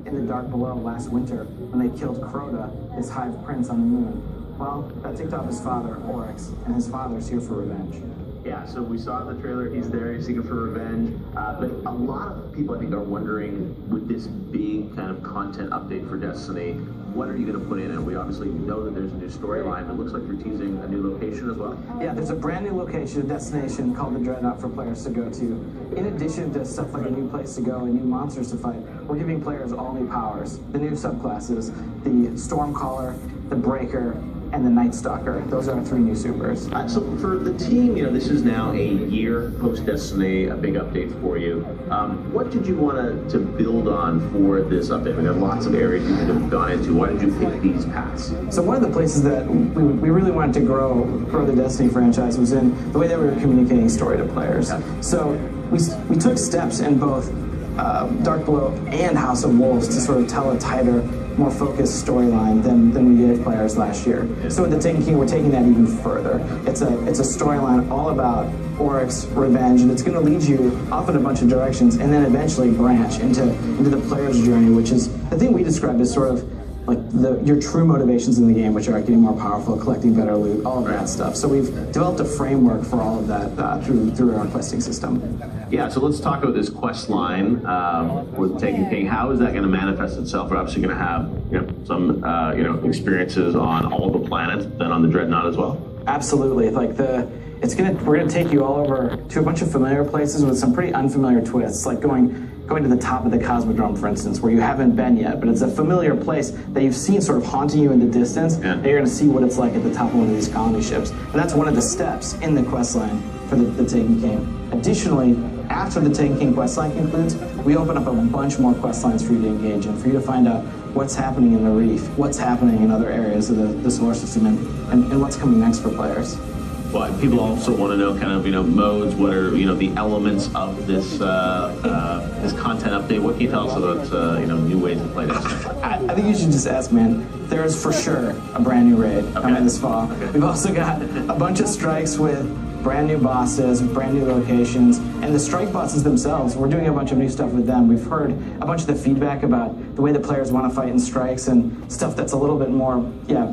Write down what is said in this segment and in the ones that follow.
in the Dark Below last winter when they killed Crota, this Hive Prince on the moon. Well, that ticked off his father, Oryx, and his father's here for revenge. Yeah, so we saw in the trailer, he's there, he's seeking for revenge. But a lot of people, I think, are wondering, with this big kind of content update for Destiny, what are you going to put in? And we obviously know that there's a new storyline. It looks like you're teasing a new location as well. Yeah, there's a brand new location, a destination called the Dreadnought for players to go to. In addition to stuff like a new place to go and new monsters to fight, we're giving players all new powers. The new subclasses, the Stormcaller, the Breaker, and the Night Stalker. Those are our 3 new supers. So for the team, this is now a year post-Destiny, a big update for you. What did you want to build on for this update? I mean, there are lots of areas you could have gone into. Why did you pick these paths? So one of the places that we really wanted to grow the Destiny franchise was in the way that we were communicating story to players. Yeah. So we took steps in both Dark Below and House of Wolves to sort of tell a tighter, more focused storyline than we gave players last year. So with the Taken King, we're taking that even further. It's a storyline all about Oryx, revenge, and it's going to lead you off in a bunch of directions, and then eventually branch into the player's journey, which is the thing we described as sort of like your true motivations in the game, which are getting more powerful, collecting better loot, all of that stuff. So we've developed a framework for all of that through our questing system. Yeah, so let's talk about this quest line with Taken King. How is that going to manifest itself? We're obviously going to have some experiences on all the planets, then on the Dreadnought as well. Absolutely, we're gonna take you all over to a bunch of familiar places with some pretty unfamiliar twists, like going to the top of the Cosmodrome, for instance, where you haven't been yet, but it's a familiar place that you've seen sort of haunting you in the distance, and you're gonna see what it's like at the top of one of these colony ships. And that's one of the steps in the quest line for the Taken King. Additionally, after the Taken King quest line concludes, we open up a bunch more quest lines for you to engage in, for you to find out what's happening in the Reef, what's happening in other areas of the solar system, and what's coming next for players. Well, people also want to know kind of, modes, what are, the elements of this this content update. What can you tell us about, new ways to play this? I think you should just ask, man. There is for sure a brand new raid coming this fall. Okay. We've also got a bunch of strikes with brand new bosses, brand new locations, and the strike bosses themselves, we're doing a bunch of new stuff with them. We've heard a bunch of the feedback about the way the players want to fight in strikes and stuff that's a little bit more,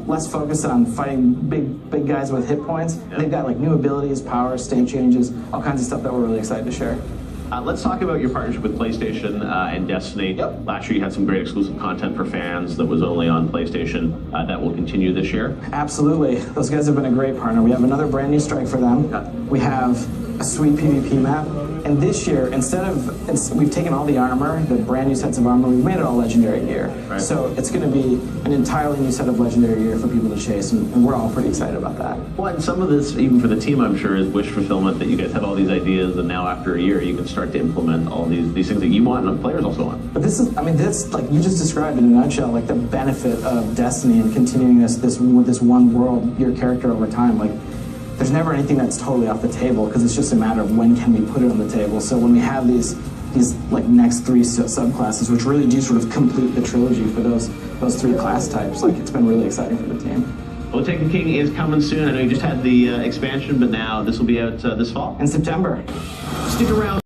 less focused on fighting big guys with hit points. Yeah. They've got like new abilities, powers, state changes, all kinds of stuff that we're really excited to share. Let's talk about your partnership with PlayStation and Destiny. Yep. Last year you had some great exclusive content for fans that was only on PlayStation. That will continue this year? Absolutely. Those guys have been a great partner. We have another brand new strike for them. Yeah. We have a sweet PvP map. And this year, we've taken all the armor, the brand new sets of armor, we've made it all legendary gear. Right. So it's going to be an entirely new set of legendary gear for people to chase, and we're all pretty excited about that. Well, and some of this, even for the team, I'm sure, is wish fulfillment, that you guys have all these ideas, and now after a year, you can start to implement all these things that you want and the players also want. But this like you just described in a nutshell, like the benefit of Destiny and continuing this with this one world, your character over time. Like, there's never anything that's totally off the table, because it's just a matter of when can we put it on the table. So when we have these like next 3 subclasses, which really do sort of complete the trilogy for those 3 class types, like, it's been really exciting for the team. Well, Taken King is coming soon. I know you just had the expansion, but now this will be out this fall. In September. Stick around.